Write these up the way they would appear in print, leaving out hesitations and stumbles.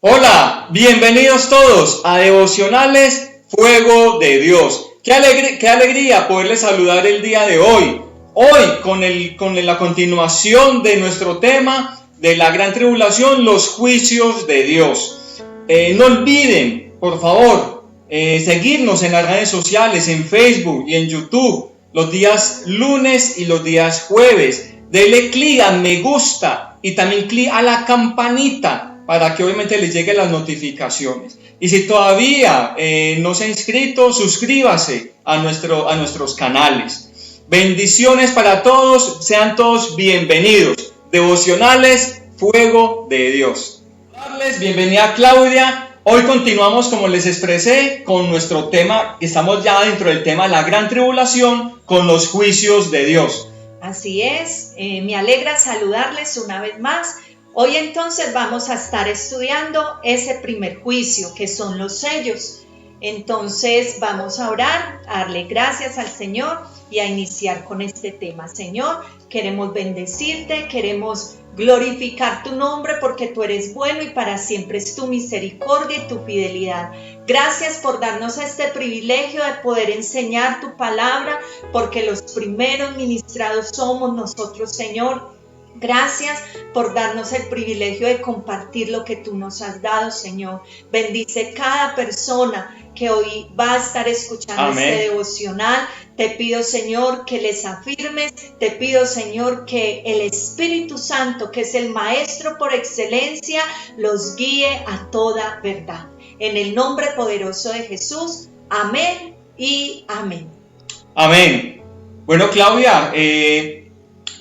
Hola, bienvenidos todos a Devocionales Fuego de Dios. Qué alegría poderles saludar el día de hoy. Hoy con la continuación de nuestro tema de la gran tribulación, los juicios de Dios. No olviden, por favor, seguirnos en las redes sociales, en Facebook y en YouTube, los días lunes y los días jueves. Denle clic a me gusta y también clic a la campanita para que obviamente les lleguen las notificaciones. Y si todavía no se ha inscrito, suscríbase a nuestros canales. Bendiciones para todos, sean todos bienvenidos. Devocionales Fuego de Dios. Bienvenida Claudia. Hoy continuamos, como les expresé, con nuestro tema. Estamos ya dentro del tema la gran tribulación con los juicios de Dios. Así es, me alegra saludarles una vez más. Hoy entonces vamos a estar estudiando ese primer juicio, que son los sellos. Entonces vamos a orar, a darle gracias al Señor y a iniciar con este tema. Señor, queremos bendecirte, queremos glorificar tu nombre porque tú eres bueno y para siempre es tu misericordia y tu fidelidad. Gracias por darnos este privilegio de poder enseñar tu palabra, porque los primeros ministrados somos nosotros, Señor. Gracias por darnos el privilegio de compartir lo que tú nos has dado, Señor. Bendice cada persona que hoy va a estar escuchando Amén. Este devocional. Te pido, Señor, que les afirmes. Te pido, Señor, que el Espíritu Santo, que es el Maestro por excelencia, los guíe a toda verdad. En el nombre poderoso de Jesús. Amén y amén. Amén. Bueno, Claudia,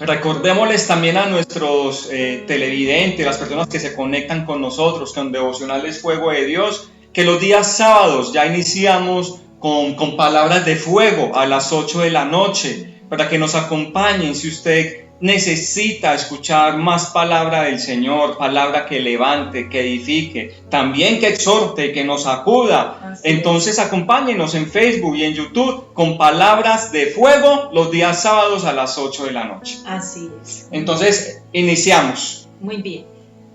recordémosles también a nuestros televidentes, las personas que se conectan con nosotros, con Devocionales Fuego de Dios, que los días sábados ya iniciamos con palabras de fuego a las 8 de la noche, para que nos acompañen si usted necesita escuchar más palabra del Señor, palabra que levante, que edifique, también que exhorte, que nos acuda. Entonces acompáñenos en Facebook y en YouTube con palabras de fuego los días sábados a las 8 de la noche. Así es. Entonces iniciamos. Muy bien.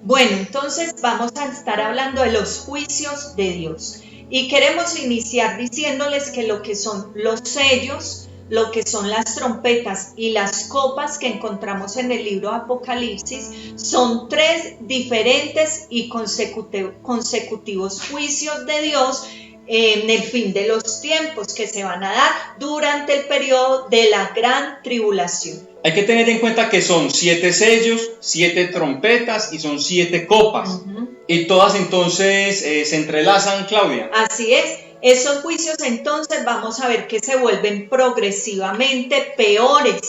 Bueno, entonces vamos a estar hablando de los juicios de Dios. Y queremos iniciar diciéndoles que lo que son los sellos, lo que son las trompetas y las copas que encontramos en el libro Apocalipsis son tres diferentes y consecutivos juicios de Dios en el fin de los tiempos que se van a dar durante el periodo de la gran tribulación. Hay que tener en cuenta que son 7 sellos, 7 trompetas y son 7 copas. Y todas entonces se entrelazan, Claudia. Así es. Esos juicios entonces vamos a ver que se vuelven progresivamente peores,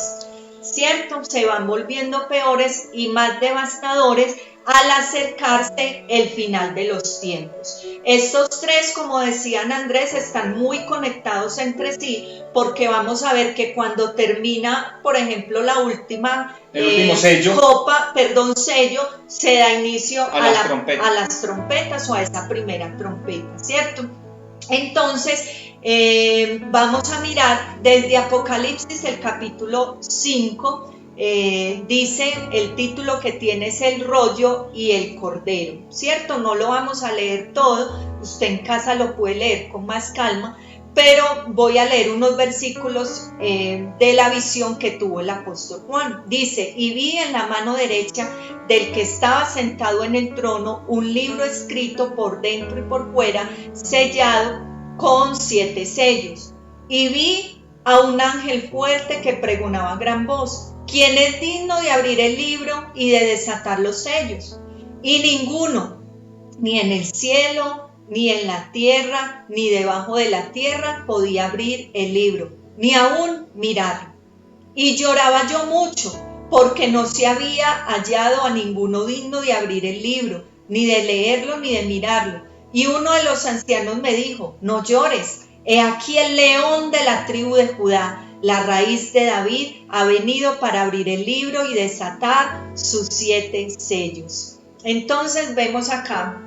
¿cierto? Se van volviendo peores y más devastadores al acercarse el final de los tiempos. Estos tres, como decían Andrés, están muy conectados entre sí, porque vamos a ver que cuando termina, por ejemplo, la última sello, se da inicio a las trompetas o a esa primera trompeta, ¿cierto? Entonces, vamos a mirar desde Apocalipsis el capítulo 5, dice el título que tiene es el rollo y el cordero, ¿cierto? No lo vamos a leer todo, usted en casa lo puede leer con más calma, pero voy a leer unos versículos de la visión que tuvo el apóstol Juan. Dice: y vi en la mano derecha del que estaba sentado en el trono un libro escrito por dentro y por fuera, sellado con 7 sellos. Y vi a un ángel fuerte que pregonaba a gran voz: ¿quién es digno de abrir el libro y de desatar los sellos? Y ninguno, ni en el cielo, ni en la tierra, ni debajo de la tierra, podía abrir el libro, ni aún mirarlo. Y lloraba yo mucho, porque no se había hallado a ninguno digno de abrir el libro, ni de leerlo, ni de mirarlo. Y uno de los ancianos me dijo: no llores, he aquí el león de la tribu de Judá, la raíz de David, ha venido para abrir el libro y desatar sus 7 sellos. Entonces vemos acá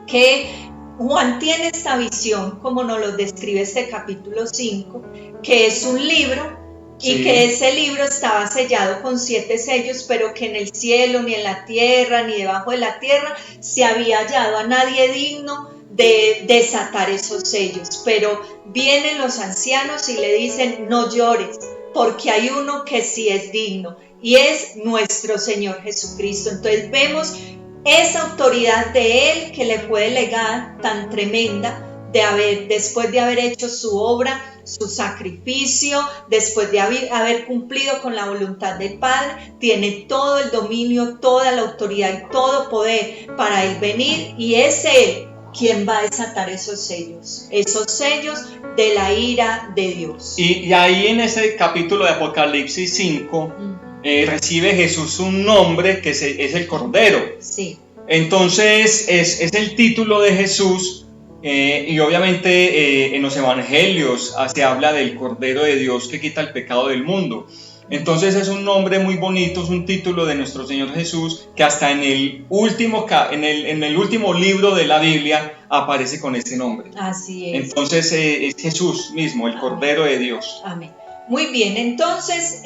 que Juan tiene esta visión, como nos lo describe este capítulo 5, que es un libro y que ese libro estaba sellado con 7 sellos, pero que en el cielo, ni en la tierra, ni debajo de la tierra, se había hallado a nadie digno de desatar esos sellos. Pero vienen los ancianos y le dicen: no llores, porque hay uno que sí es digno, y es nuestro Señor Jesucristo. Entonces vemos esa autoridad de Él que le fue delegada, tan tremenda, después de haber hecho su obra, su sacrificio, después de haber cumplido con la voluntad del Padre, tiene todo el dominio, toda la autoridad y todo poder para Él venir, y es Él quien va a desatar esos sellos de la ira de Dios. Y ahí en ese capítulo de Apocalipsis 5, recibe Jesús un nombre que es el Cordero. Sí. Entonces es el título de Jesús. Y obviamente en los evangelios se habla del Cordero de Dios que quita el pecado del mundo. Entonces es un nombre muy bonito, es un título de nuestro Señor Jesús que hasta en el último libro de la Biblia aparece con este nombre. Así es. Entonces es Jesús mismo, el Cordero de Dios. Amén. Muy bien, entonces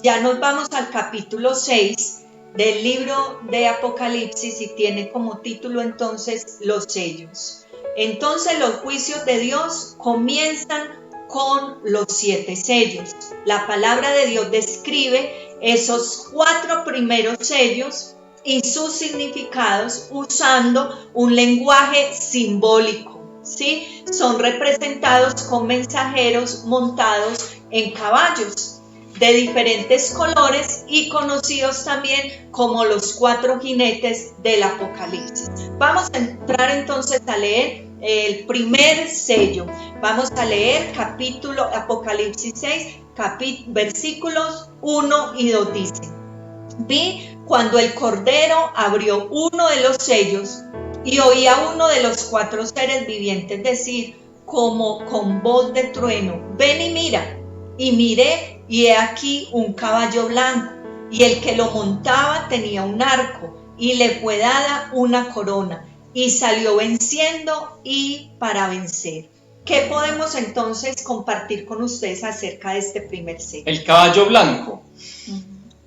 ya nos vamos al capítulo 6 del libro de Apocalipsis y tiene como título entonces los sellos. Entonces los juicios de Dios comienzan con los 7 sellos. La palabra de Dios describe esos 4 primeros sellos y sus significados usando un lenguaje simbólico, ¿sí? Son representados con mensajeros montados en caballos de diferentes colores y conocidos también como los 4 jinetes del Apocalipsis. Vamos a entrar entonces a leer el primer sello. Vamos a leer Apocalipsis 6, versículos 1 y 2 dice: vi cuando el Cordero abrió uno de los sellos y oí a uno de los 4 seres vivientes decir, como con voz de trueno: ven y mira. Y miré, y he aquí un caballo blanco, y el que lo montaba tenía un arco, y le fue dada una corona, y salió venciendo y para vencer. ¿Qué podemos entonces compartir con ustedes acerca de este primer sello? El caballo blanco.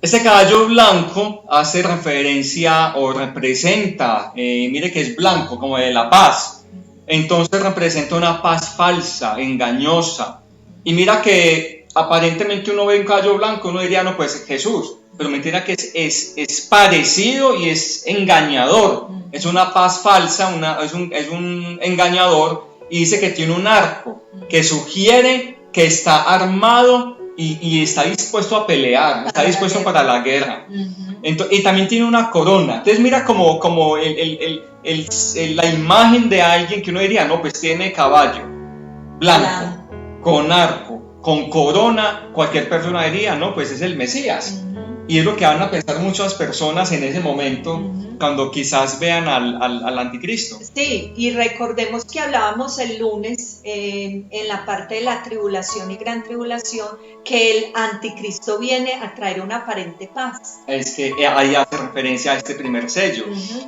Este caballo blanco hace referencia o representa, mire que es blanco, como de la paz. Entonces representa una paz falsa, engañosa. Y mira que aparentemente uno ve un caballo blanco, uno diría, no, pues Jesús. Pero mentira que es parecido y es engañador. Es una paz falsa, es un engañador, y dice que tiene un arco, que sugiere que está armado y está dispuesto a pelear, está dispuesto para la guerra. Entonces, y también tiene una corona. Entonces mira como la imagen de alguien que uno diría, no, pues tiene caballo blanco, con arco, con corona. Cualquier persona diría, no, pues es el Mesías. Y es lo que van a pensar muchas personas en ese momento, cuando quizás vean al anticristo. Sí, y recordemos que hablábamos el lunes en la parte de la tribulación y gran tribulación, que el anticristo viene a traer una aparente paz. Es que ahí hace referencia a este primer sello.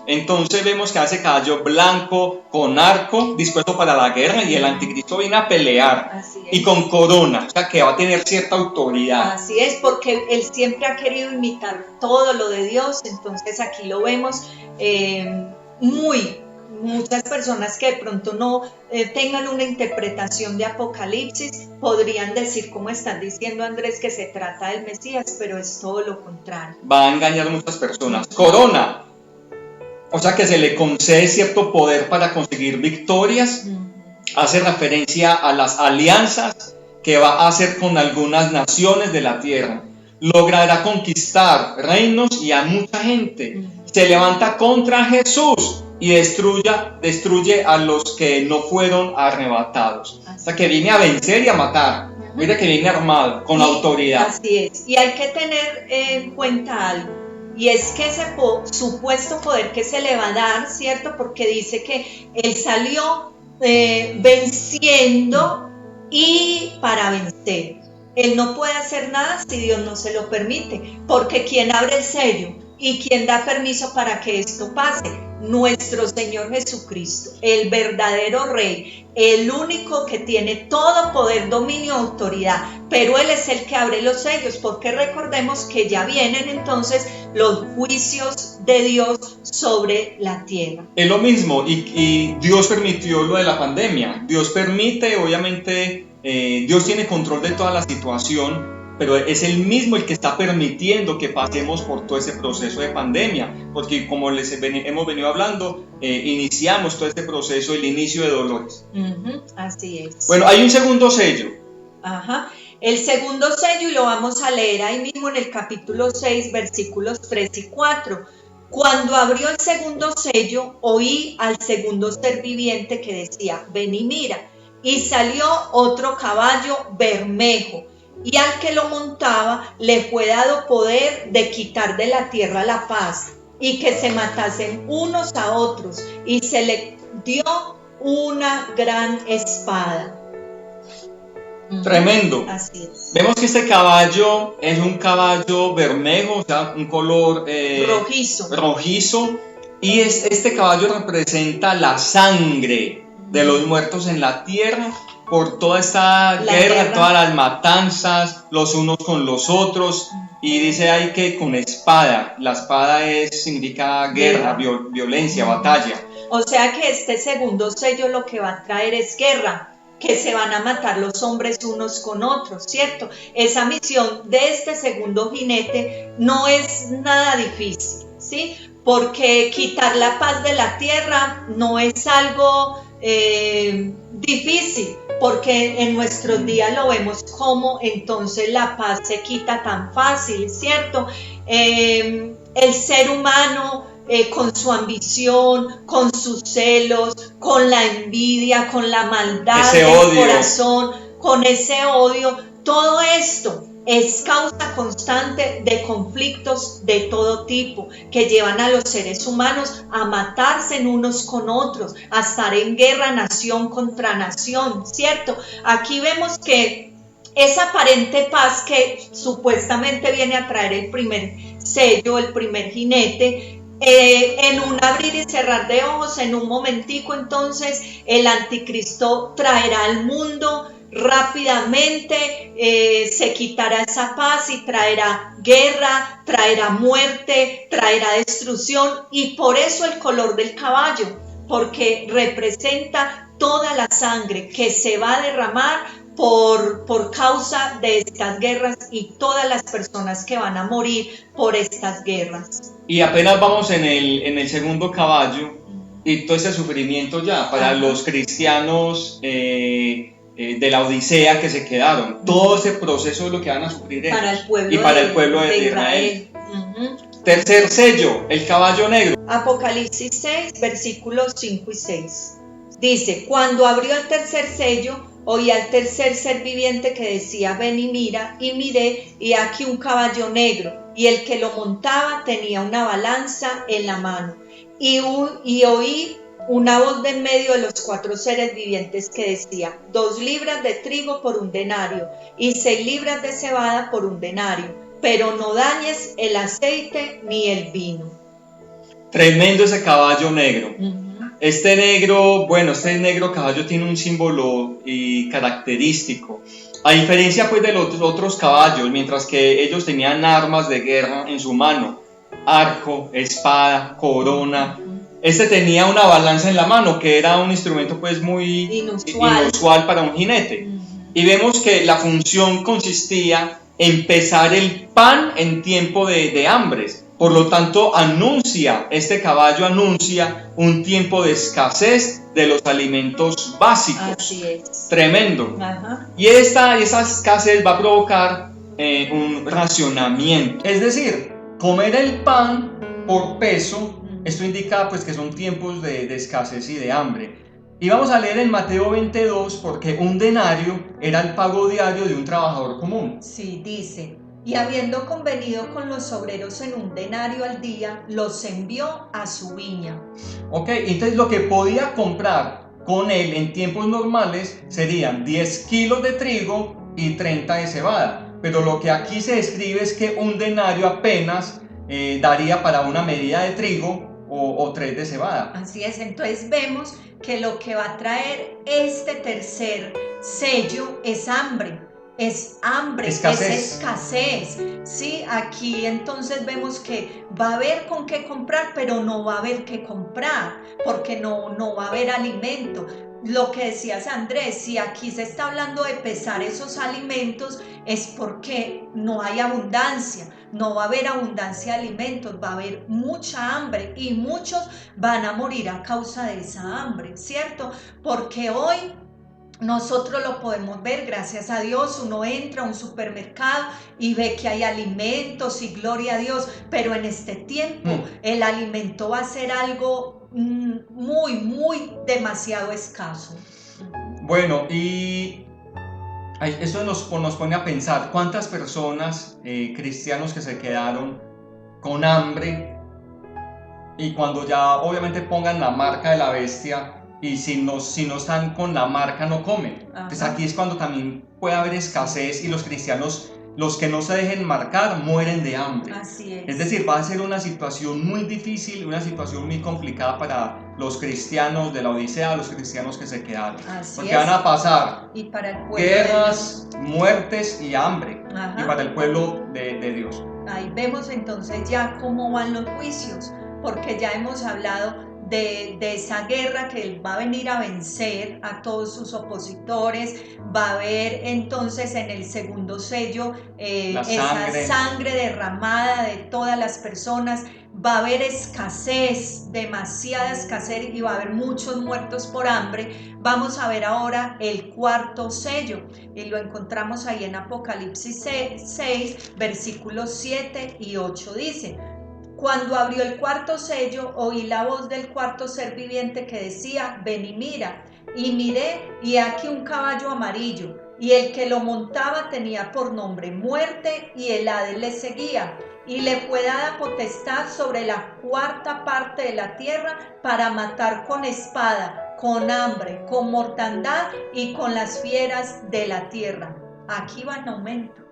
Entonces vemos que hace caballo blanco con arco, dispuesto para la guerra, y el anticristo viene a pelear, y con corona, o sea que va a tener cierta autoridad. Así es, porque él siempre ha querido imitar todo lo de Dios. Entonces aquí lo vemos muchas personas que de pronto no tengan una interpretación de Apocalipsis podrían decir, como están diciendo Andrés, que se trata del Mesías, pero es todo lo contrario. Va a engañar a muchas personas. Corona, o sea que se le concede cierto poder para conseguir victorias. Hace referencia a las alianzas que va a hacer con algunas naciones de la tierra. Logrará conquistar reinos y a mucha gente. Se levanta contra Jesús y destruye a los que no fueron arrebatados. O sea que viene a vencer y a matar. Mira que viene armado, con autoridad. Así es. Y hay que tener en cuenta algo. Y es que ese supuesto poder que se le va a dar, ¿cierto? Porque dice que él salió venciendo y para vencer. Él no puede hacer nada si Dios no se lo permite, porque quien abre el sello y quien da permiso para que esto pase nuestro Señor Jesucristo, el verdadero Rey, el único que tiene todo poder, dominio, autoridad, pero Él es el que abre los sellos, porque recordemos que ya vienen entonces los juicios de Dios sobre la tierra. Es lo mismo, y Dios permitió lo de la pandemia. Dios permite, obviamente, Dios tiene control de toda la situación, pero es el mismo el que está permitiendo que pasemos por todo ese proceso de pandemia, porque como hemos venido hablando, iniciamos todo este proceso, el inicio de dolores. Así es. Bueno, hay un segundo sello. Ajá. El segundo sello, y lo vamos a leer ahí mismo en el capítulo 6, versículos 3 y 4. Cuando abrió el segundo sello, oí al segundo ser viviente que decía, ven y mira. Y salió otro caballo bermejo, y al que lo montaba le fue dado poder de quitar de la tierra la paz, y que se matasen unos a otros, y se le dio una gran espada. Tremendo. Así es. Vemos que este caballo es un caballo bermejo, o sea, un color rojizo, y este caballo representa la sangre de los muertos en la tierra por toda esta guerra, todas las matanzas, los unos con los otros, y dice ahí que con espada, la espada significa guerra, violencia, batalla. O sea que este segundo sello lo que va a traer es guerra, que se van a matar los hombres unos con otros, ¿cierto? Esa misión de este segundo jinete no es nada difícil, ¿sí? Porque quitar la paz de la tierra no es algo difícil, porque en nuestros días lo vemos como entonces la paz se quita tan fácil, ¿cierto? El ser humano con su ambición, con sus celos, con la envidia, con la maldad del corazón, con ese odio, todo esto es causa constante de conflictos de todo tipo que llevan a los seres humanos a matarse unos con otros, a estar en guerra nación contra nación, ¿cierto? Aquí vemos que esa aparente paz que supuestamente viene a traer el primer sello, el primer jinete, en un abrir y cerrar de ojos, en un momentico, entonces el anticristo traerá al mundo rápidamente, se quitará esa paz y traerá guerra, traerá muerte, traerá destrucción, y por eso el color del caballo, porque representa toda la sangre que se va a derramar por causa de estas guerras y todas las personas que van a morir por estas guerras. Y apenas vamos en el segundo caballo, y todo ese sufrimiento ya para los cristianos de la Odisea que se quedaron, todo ese proceso de lo que van a sufrir ellos, para el pueblo y para el pueblo de Israel. Tercer sello, el caballo negro. Apocalipsis 6, versículos 5 y 6. Dice, cuando abrió el tercer sello, oí al tercer ser viviente que decía, ven y mira, y miré, y aquí un caballo negro, y el que lo montaba tenía una balanza en la mano, y oí una voz de en medio de los cuatro seres vivientes que decía, 2 libras de trigo por un denario, y 6 libras de cebada por un denario, pero no dañes el aceite ni el vino. Tremendo ese caballo negro. Este negro caballo tiene un símbolo característico. A diferencia pues de los otros caballos, mientras que ellos tenían armas de guerra en su mano, arco, espada, corona, este tenía una balanza en la mano, que era un instrumento pues muy inusual para un jinete. Y vemos que la función consistía en pesar el pan en tiempo de hambres. Por lo tanto, este caballo anuncia un tiempo de escasez de los alimentos básicos. Así es. Tremendo. Y esa escasez va a provocar un racionamiento. Es decir, comer el pan por peso, esto indica pues que son tiempos de escasez y de hambre. Y vamos a leer en Mateo 22, porque un denario era el pago diario de un trabajador común. Sí, dice... Y habiendo convenido con los obreros en un denario al día, los envió a su viña. Ok, entonces lo que podía comprar con él en tiempos normales serían 10 kilos de trigo y 30 de cebada. Pero lo que aquí se describe es que un denario apenas daría para una medida de trigo, o 3 de cebada. Así es, entonces vemos que lo que va a traer este tercer sello es hambre. Es hambre, escasez. Es escasez. Sí, aquí entonces vemos que va a haber con qué comprar, pero no va a haber qué comprar, porque no va a haber alimento. Lo que decías, Andrés, si aquí se está hablando de pesar esos alimentos, es porque no hay abundancia. No va a haber abundancia de alimentos, va a haber mucha hambre y muchos van a morir a causa de esa hambre, ¿cierto? Porque hoy nosotros lo podemos ver, gracias a Dios, uno entra a un supermercado y ve que hay alimentos y gloria a Dios, pero en este tiempo el alimento va a ser algo muy demasiado escaso. Bueno, y esto nos pone a pensar cuántas personas, cristianos que se quedaron con hambre y cuando ya obviamente pongan la marca de la bestia y si no están con la marca no comen. Pues aquí es cuando también puede haber escasez y los cristianos, los que no se dejen marcar, mueren de hambre. Así es. Es decir, va a ser una situación muy difícil, una situación muy complicada para los cristianos de la Odisea, los cristianos que se quedaron. Porque van a pasar y para el pueblo guerras, muertes y hambre. Y para el pueblo de Dios. Ahí vemos entonces ya cómo van los juicios, porque ya hemos hablado de esa guerra que él va a venir a vencer a todos sus opositores. Va a haber entonces en el segundo sello esa sangre derramada de todas las personas. Va a haber escasez, demasiada escasez, y va a haber muchos muertos por hambre. Vamos a ver ahora el cuarto sello y lo encontramos ahí en Apocalipsis 6, versículos 7 y 8. Dice: cuando abrió el cuarto sello, oí la voz del cuarto ser viviente que decía: ven y mira. Y miré, y aquí un caballo amarillo, y el que lo montaba tenía por nombre Muerte, y el Hades le seguía. Y le fue dada potestad sobre la cuarta parte de la tierra para matar con espada, con hambre, con mortandad y con las fieras de la tierra. Aquí va en aumento.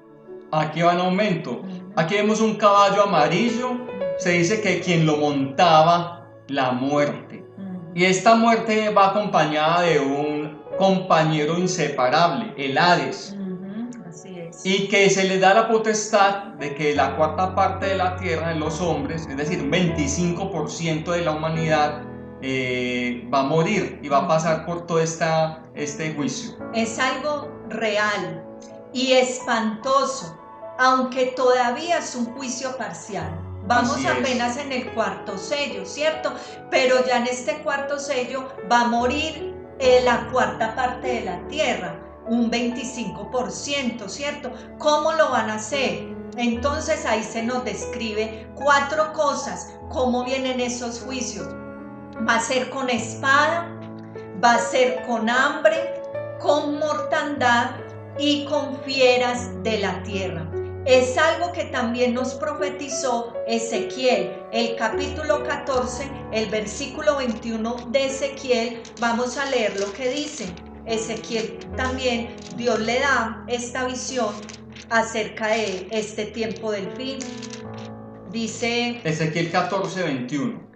Aquí va en aumento. Aquí vemos un caballo amarillo. Se dice que quien lo montaba, la muerte. Y esta muerte va acompañada de un compañero inseparable, el Hades. Así es. Y que se le da la potestad de que la cuarta parte de la tierra, de los hombres, es decir, 25% de la humanidad, va a morir y va a pasar por todo este juicio. Es algo real y espantoso, aunque todavía es un juicio parcial. Vamos apenas en el cuarto sello, ¿cierto? Pero ya en este cuarto sello va a morir la cuarta parte de la tierra, un 25%, ¿cierto? ¿Cómo lo van a hacer? Entonces ahí se nos describe 4 cosas, cómo vienen esos juicios. Va a ser con espada, va a ser con hambre, con mortandad y con fieras de la tierra. Es algo que también nos profetizó Ezequiel, el capítulo 14, el versículo 21 de Ezequiel. Vamos a leer lo que dice. Ezequiel también, Dios le da esta visión acerca de este tiempo del fin. Dice Ezequiel 14, 21.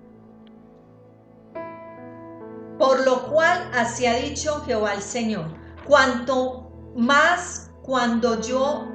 Por lo cual así ha dicho Jehová el Señor: cuanto más cuando yo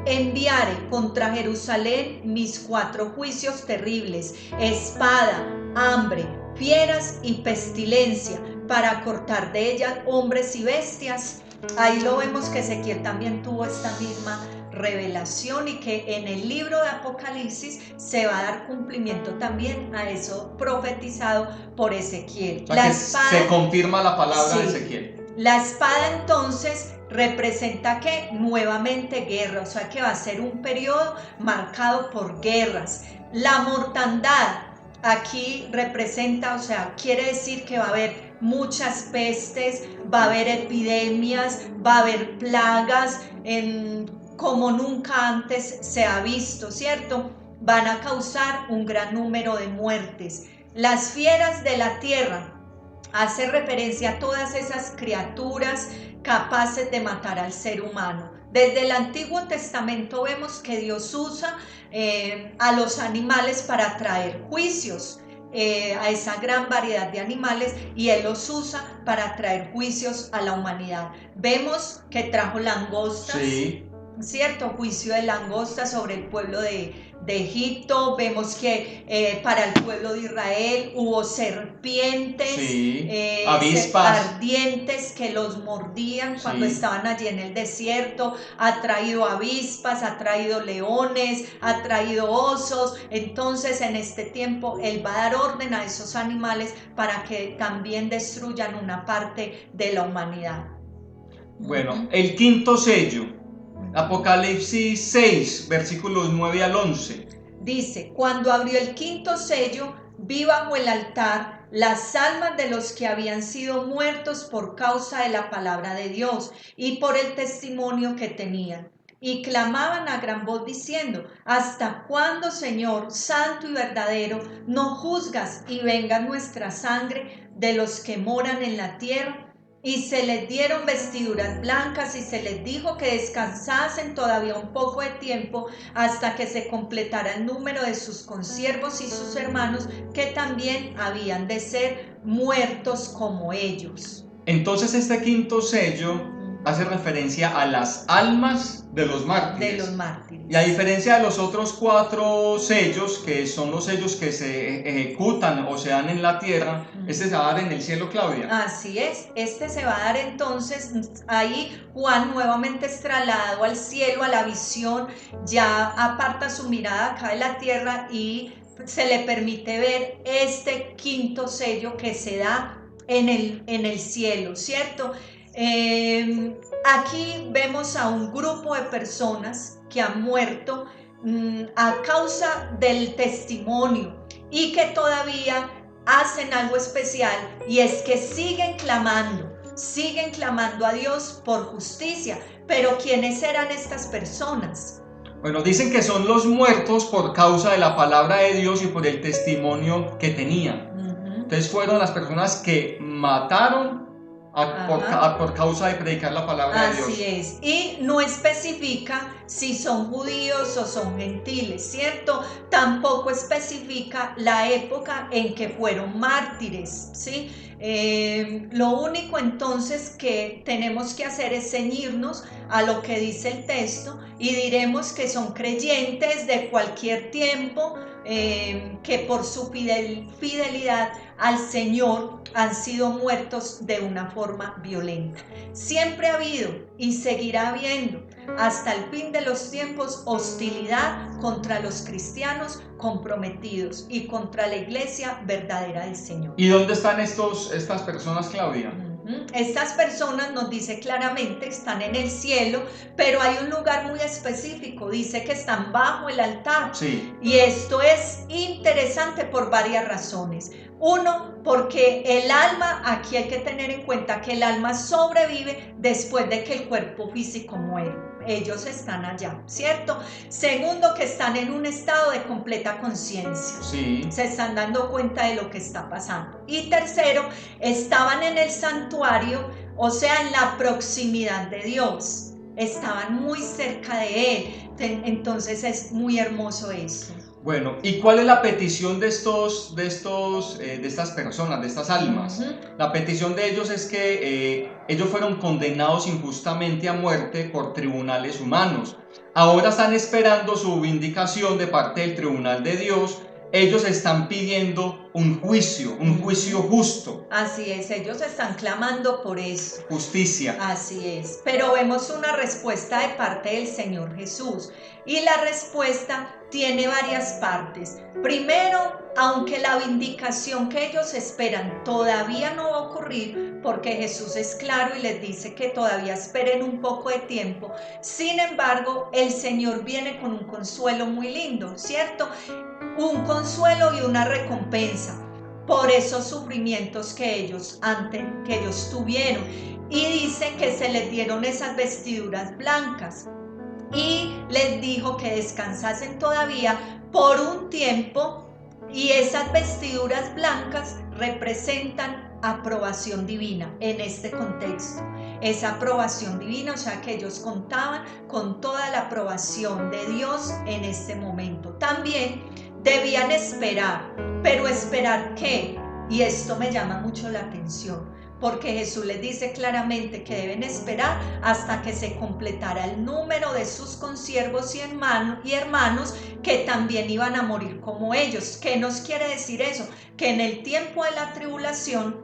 enviare contra Jerusalén mis 4 juicios terribles, espada, hambre, fieras y pestilencia, para cortar de ella hombres y bestias. Ahí lo vemos que Ezequiel también tuvo esta misma revelación y que en el libro de Apocalipsis se va a dar cumplimiento también a eso profetizado por Ezequiel. O sea, la espada, se confirma la palabra de Ezequiel. La espada entonces representa que nuevamente guerra, o sea que va a ser un periodo marcado por guerras. La mortandad aquí representa, o sea, quiere decir que va a haber muchas pestes, va a haber epidemias, va a haber plagas como nunca antes se ha visto, ¿cierto? Van a causar un gran número de muertes. Las fieras de la tierra hace referencia a todas esas criaturas capaces de matar al ser humano. Desde el Antiguo Testamento vemos que Dios usa a los animales para traer juicios. a esa gran variedad de animales, y Él los usa para traer juicios a la humanidad. Vemos que trajo langostas, sí, ¿cierto? Juicio de langostas sobre el pueblo de Egipto. Vemos que para el pueblo de Israel hubo serpientes, sí, avispas ardientes que los mordían cuando estaban allí en el desierto. Ha traído avispas, ha traído leones, ha traído osos. Entonces en este tiempo Él va a dar orden a esos animales para que también destruyan una parte de la humanidad. Bueno, el quinto sello, Apocalipsis 6, versículos 9 al 11. Dice: cuando abrió el quinto sello, vi bajo el altar las almas de los que habían sido muertos por causa de la palabra de Dios y por el testimonio que tenían. Y clamaban a gran voz diciendo: ¿hasta cuándo, Señor, santo y verdadero, no juzgas y venga nuestra sangre de los que moran en la tierra? Y se les dieron vestiduras blancas y se les dijo que descansasen todavía un poco de tiempo hasta que se completara el número de sus consiervos y sus hermanos, que también habían de ser muertos como ellos. Entonces este quinto sello hace referencia a las almas de los mártires. De los mártires. Y a diferencia de los otros 4 sellos, que son los sellos que se ejecutan o se dan en la tierra, este se va a dar en el cielo, Claudia. Así es, este se va a dar entonces, ahí Juan nuevamente es trasladado al cielo, a la visión, ya aparta su mirada acá de la tierra y se le permite ver este quinto sello que se da en el cielo, ¿cierto? Aquí vemos a un grupo de personas que han muerto a causa del testimonio y que todavía hacen algo especial, y es que siguen clamando a Dios por justicia. Pero ¿quiénes eran estas personas? Bueno, dicen que son los muertos por causa de la palabra de Dios y por el testimonio que tenían. Entonces fueron las personas que mataron por causa de predicar la palabra de Dios. Así es, y no especifica si son judíos o son gentiles, ¿cierto? Tampoco especifica la época en que fueron mártires, ¿sí? Lo único entonces que tenemos que hacer es ceñirnos a lo que dice el texto, y diremos que son creyentes de cualquier tiempo, que por su fidelidad al Señor han sido muertos de una forma violenta. Siempre ha habido y seguirá habiendo hasta el fin de los tiempos hostilidad contra los cristianos comprometidos y contra la iglesia verdadera del Señor. ¿Y dónde están estas personas, Claudia? Estas personas, nos dice claramente, están en el cielo, pero hay un lugar muy específico, dice que están bajo el altar. Sí. Y esto es interesante por varias razones. Uno, porque el alma, aquí hay que tener en cuenta que el alma sobrevive después de que el cuerpo físico muere. Ellos están allá, ¿cierto? Segundo, que están en un estado de completa conciencia. Sí. Se están dando cuenta de lo que está pasando. Y tercero, estaban en el santuario, o sea, en la proximidad de Dios. Estaban muy cerca de Él. Entonces es muy hermoso eso. Bueno, ¿y cuál es la petición de estas personas, de estas almas? La petición de ellos es que ellos fueron condenados injustamente a muerte por tribunales humanos. Ahora están esperando su vindicación de parte del tribunal de Dios. Ellos están pidiendo un juicio justo. Así es, ellos están clamando por eso. Justicia. Así es, pero vemos una respuesta de parte del Señor Jesús, y la respuesta tiene varias partes. Primero, aunque la vindicación que ellos esperan todavía no va a ocurrir, porque Jesús es claro y les dice que todavía esperen un poco de tiempo, sin embargo, el Señor viene con un consuelo muy lindo, ¿cierto? Un consuelo y una recompensa por esos sufrimientos que ellos tuvieron. Y dice que se les dieron esas vestiduras blancas y les dijo que descansasen todavía por un tiempo, y esas vestiduras blancas representan aprobación divina en este contexto. Esa aprobación divina, o sea que ellos contaban con toda la aprobación de Dios en este momento. También Debían esperar, pero ¿esperar qué? Y esto me llama mucho la atención, porque Jesús les dice claramente que deben esperar hasta que se completara el número de sus consiervos y hermanos que también iban a morir como ellos. ¿Qué nos quiere decir eso? Que en el tiempo de la tribulación,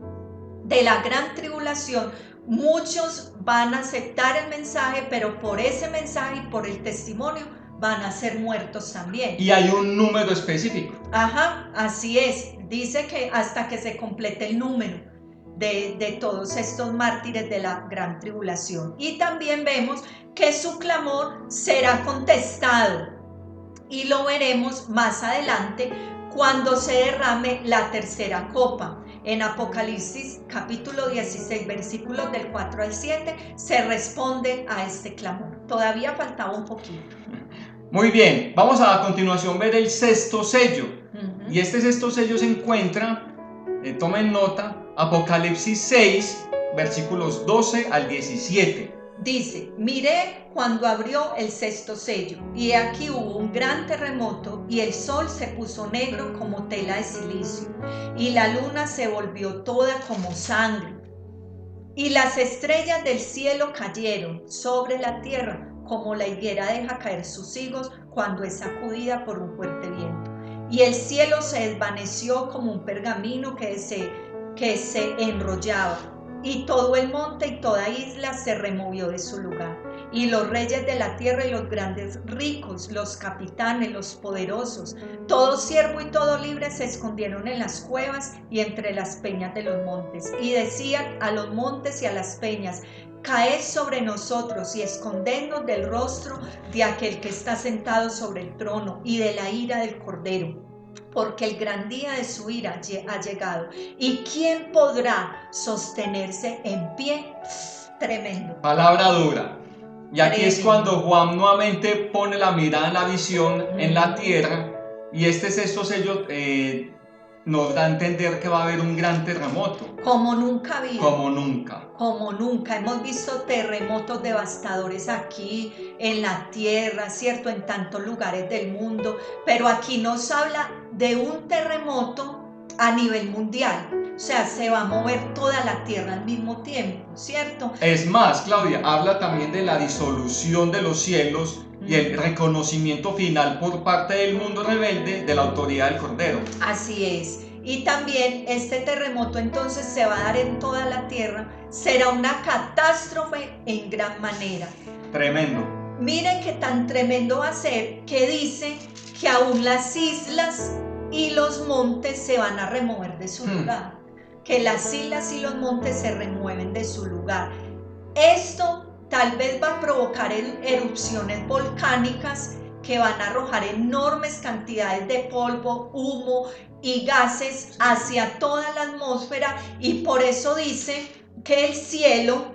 de la gran tribulación, muchos van a aceptar el mensaje, pero por ese mensaje y por el testimonio van a ser muertos también. Y hay un número específico. Ajá, así es. Dice que hasta que se complete el número de todos estos mártires de la gran tribulación. Y también vemos que su clamor será contestado. Y lo veremos más adelante cuando se derrame la tercera copa. En Apocalipsis capítulo 16, versículos del 4 al 7, se responde a este clamor. Todavía faltaba un poquito. Muy bien, vamos a continuación ver el sexto sello. Y este sexto sello se encuentra, tomen nota, Apocalipsis 6, versículos 12 al 17. Dice: miré cuando abrió el sexto sello, y aquí hubo un gran terremoto, y el sol se puso negro como tela de silicio, y la luna se volvió toda como sangre, y las estrellas del cielo cayeron sobre la tierra, como la higuera deja caer sus higos cuando es sacudida por un fuerte viento. Y el cielo se desvaneció como un pergamino que se enrollaba, y todo el monte y toda isla se removió de su lugar. Y los reyes de la tierra y los grandes ricos, los capitanes, los poderosos, todo siervo y todo libre se escondieron en las cuevas y entre las peñas de los montes. Y decían a los montes y a las peñas: caed sobre nosotros y escondednos del rostro de aquel que está sentado sobre el trono y de la ira del Cordero, porque el gran día de su ira ha llegado. ¿Y quién podrá sostenerse en pie? Tremendo. Palabra dura. Y aquí es cuando Juan nuevamente pone la mirada en la visión en la tierra, y este sexto sello nos da a entender que va a haber un gran terremoto. Como nunca habido. Como nunca. Como nunca. Hemos visto terremotos devastadores aquí en la tierra, ¿cierto? En tantos lugares del mundo. Pero aquí nos habla de un terremoto a nivel mundial. O sea, se va a mover toda la tierra al mismo tiempo, ¿cierto? Es más, Claudia, habla también de la disolución de los cielos y el reconocimiento final por parte del mundo rebelde de la autoridad del Cordero. Así es. Y también este terremoto entonces se va a dar en toda la tierra. Será una catástrofe en gran manera. Tremendo. Miren qué tan tremendo va a ser que dice que aún las islas y los montes se van a remover de su lugar. Que las islas y los montes se remueven de su lugar. Esto tal vez va a provocar erupciones volcánicas que van a arrojar enormes cantidades de polvo, humo y gases hacia toda la atmósfera, y por eso dice que el cielo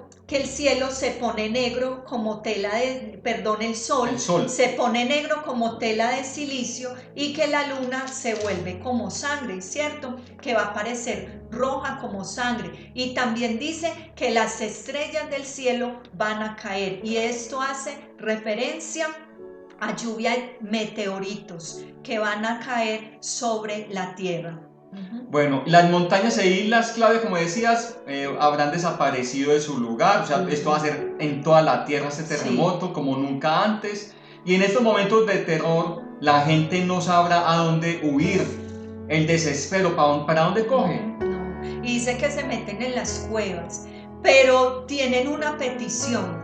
se pone negro como tela de, el sol se pone negro como tela de silicio, y que la luna se vuelve como sangre, ¿cierto? Que va a parecer roja como sangre. Y también dice que las estrellas del cielo van a caer, y esto hace referencia a lluvia de meteoritos que van a caer sobre la tierra. Bueno, las montañas e islas, Claudia, como decías, habrán desaparecido de su lugar. O sea, esto va a ser en toda la tierra este terremoto, como nunca antes. Y en estos momentos de terror, la gente no sabrá a dónde huir. El desespero, ¿para dónde coge? No. Y dice que se meten en las cuevas, pero tienen una petición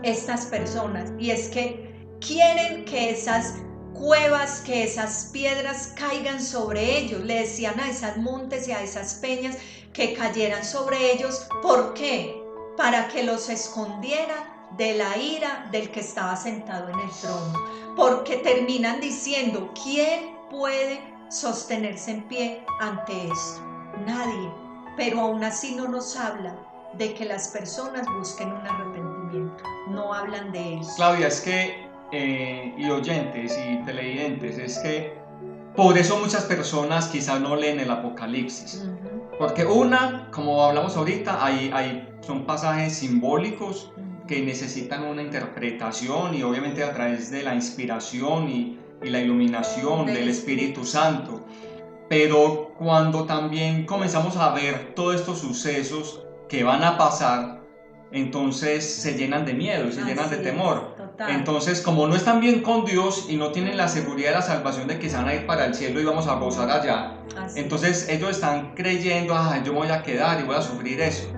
estas personas, y es que quieren que esas cuevas, que esas piedras caigan sobre ellos. Le decían a esos montes y a esas peñas que cayeran sobre ellos. ¿Por qué? Para que los escondiera de la ira del que estaba sentado en el trono. Porque terminan diciendo: ¿quién puede sostenerse en pie ante esto? Nadie. Pero aún así no nos habla de que las personas busquen un arrepentimiento. No hablan de eso. Claudia, es que y oyentes y televidentes, es que por eso muchas personas quizás no leen el Apocalipsis, porque como hablamos ahorita, son pasajes simbólicos que necesitan una interpretación, y obviamente a través de la inspiración y y la iluminación del Espíritu Santo. Pero cuando también comenzamos a ver todos estos sucesos que van a pasar, entonces se llenan de miedo y se llenan de temor. Entonces, como no están bien con Dios y no tienen la seguridad de la salvación de que se van a ir para el cielo y vamos a gozar allá, entonces ellos están creyendo, yo me voy a quedar y voy a sufrir eso.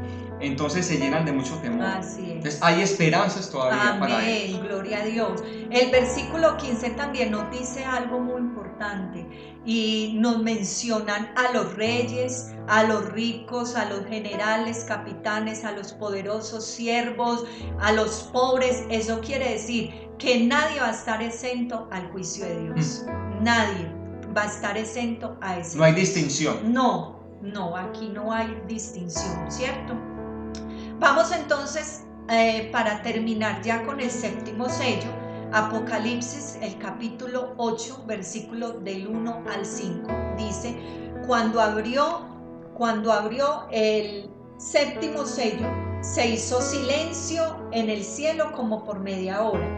Entonces se llenan de mucho temor. Así es. Entonces hay esperanzas todavía para ellos. Amén, gloria a Dios. El versículo 15 también nos dice algo muy importante y nos mencionan a los reyes, a los ricos, a los generales, capitanes, a los poderosos, siervos, a los pobres. Eso quiere decir que nadie va a estar exento al juicio de Dios. Nadie va a estar exento a ese juicio. No hay distinción. No, aquí no hay distinción, ¿cierto? Vamos entonces, para terminar ya con el séptimo sello, Apocalipsis, el capítulo 8, versículo del 1 al 5, dice: cuando abrió el séptimo sello, se hizo silencio en el cielo como por media hora,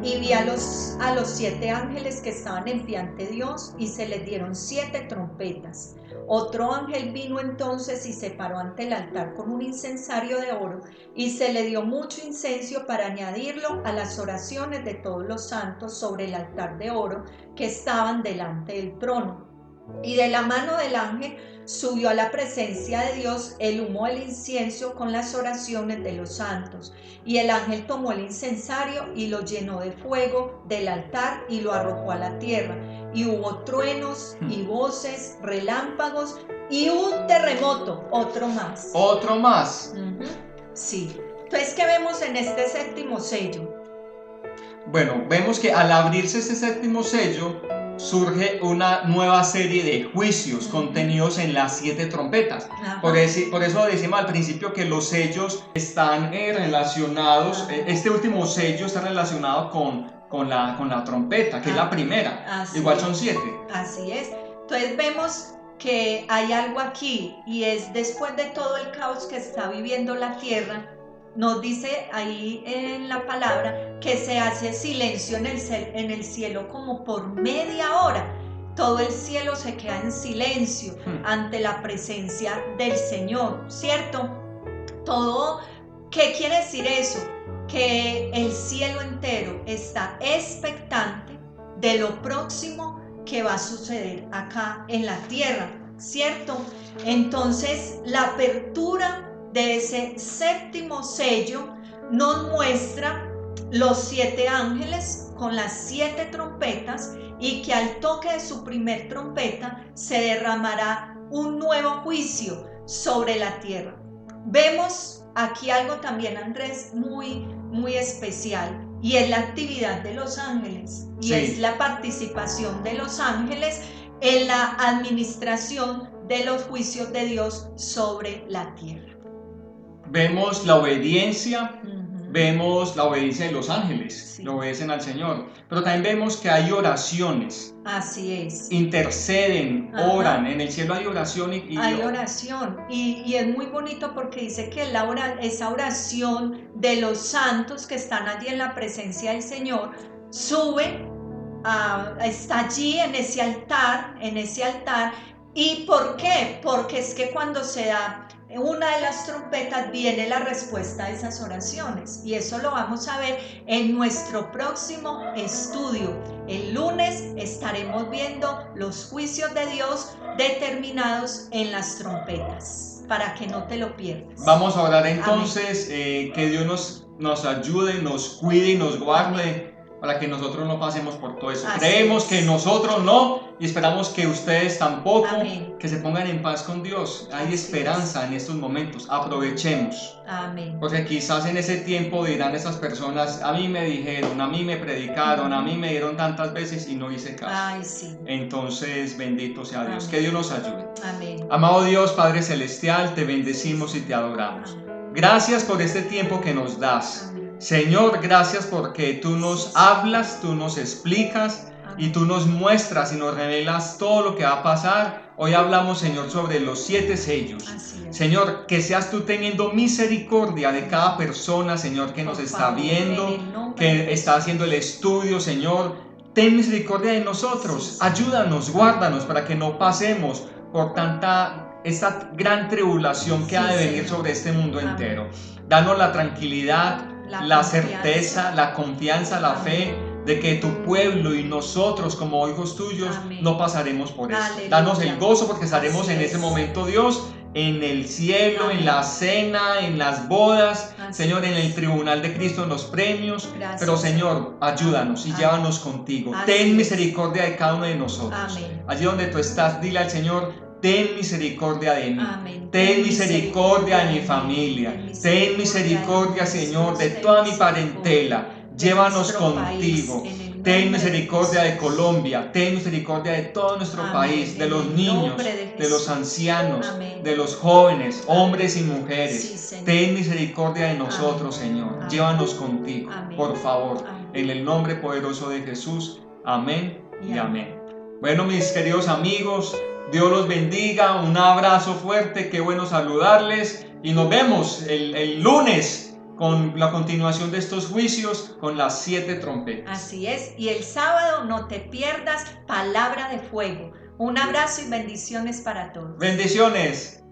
y vi a los 7 ángeles que estaban en pie ante Dios, y se les dieron 7 trompetas. Otro ángel vino entonces y se paró ante el altar con un incensario de oro, y se le dio mucho incienso para añadirlo a las oraciones de todos los santos sobre el altar de oro que estaban delante del trono. Y de la mano del ángel subió a la presencia de Dios el humo del incienso con las oraciones de los santos. Y el ángel tomó el incensario y lo llenó de fuego del altar y lo arrojó a la tierra. Y hubo truenos y voces, relámpagos y un terremoto, otro más. ¿Otro más? Sí. Entonces, ¿qué vemos en este séptimo sello? Bueno, vemos que al abrirse este séptimo sello, surge una nueva serie de juicios contenidos en las 7 trompetas. Por eso decimos al principio que los sellos están relacionados, este último sello está relacionado con la trompeta, que es la primera. Igual son 7. Así es. Entonces vemos que hay algo aquí, y es después de todo el caos que está viviendo la tierra, nos dice ahí en la palabra que se hace silencio en el cielo como por media hora. Todo el cielo se queda en silencio ante la presencia del Señor, ¿cierto? ¿Qué quiere decir eso? Que el cielo entero está expectante de lo próximo que va a suceder acá en la tierra, ¿cierto? Entonces, la apertura de ese séptimo sello nos muestra los 7 ángeles con las 7 trompetas, y que al toque de su primer trompeta se derramará un nuevo juicio sobre la tierra. Vemos aquí algo también, Andrés, muy, muy especial, y es la actividad de los ángeles, y es la participación de los ángeles en la administración de los juicios de Dios sobre la tierra. Vemos la obediencia, vemos la obediencia de los ángeles, le obedecen al Señor, pero también vemos que hay oraciones. Así es. Interceden, oran, en el cielo hay oración hay oración, y es muy bonito porque dice que esa oración de los santos que están allí en la presencia del Señor sube, está allí en ese altar. ¿Y por qué? Porque es que cuando se da una de las trompetas viene la respuesta a esas oraciones, y eso lo vamos a ver en nuestro próximo estudio. El lunes estaremos viendo los juicios de Dios determinados en las trompetas, para que no te lo pierdas. Vamos a orar entonces, que Dios nos ayude, nos cuide y nos guarde. Amén. Para que nosotros no pasemos por todo eso. Creemos que nosotros no, y esperamos que ustedes tampoco. Amén. Que se pongan en paz con Dios. Hay esperanza en estos momentos. Aprovechemos. Amén. Porque quizás en ese tiempo dirán esas personas: a mí me dijeron, a mí me predicaron, a mí me dieron tantas veces y no hice caso. Entonces, bendito sea Dios. Amén. Que Dios nos ayude. Amén. Amado Dios, Padre Celestial, te bendecimos y te adoramos. Amén. Gracias por este tiempo que nos das. Amén. Señor, gracias porque tú nos hablas, tú nos explicas y tú nos muestras y nos revelas todo lo que va a pasar. Hoy hablamos, Señor, sobre los 7 sellos. Señor, que seas tú teniendo misericordia de cada persona, Señor, que nos está viendo, que está haciendo el estudio, Señor. ten misericordia de nosotros, ayúdanos, guárdanos para que no pasemos por esta gran tribulación que ha de venir sobre este mundo entero. Danos la tranquilidad, la certeza, la confianza, la fe de que tu pueblo y nosotros como hijos tuyos no pasaremos por eso. Danos el gozo porque estaremos en ese momento, Dios, en el cielo, en la cena, en las bodas, Señor, en el tribunal de Cristo, en los premios. Pero Señor, ayúdanos y llévanos contigo. Ten misericordia de cada uno de nosotros. Allí donde tú estás, dile al Señor: ten misericordia de mí, ten misericordia de mi familia, ten misericordia, Señor, de toda mi parentela. Llévanos contigo. Ten misericordia de Colombia, ten misericordia de todo nuestro país, de los niños, de los ancianos, de los jóvenes, hombres y mujeres. Ten misericordia de nosotros, Señor. Llévanos contigo, por favor, en el nombre poderoso de Jesús. Amén y amén. Bueno, mis queridos amigos, Dios los bendiga, un abrazo fuerte, qué bueno saludarles y nos vemos el lunes con la continuación de estos juicios con las 7 trompetas. Así es, y el sábado no te pierdas Palabra de Fuego. Un abrazo y bendiciones para todos. Bendiciones.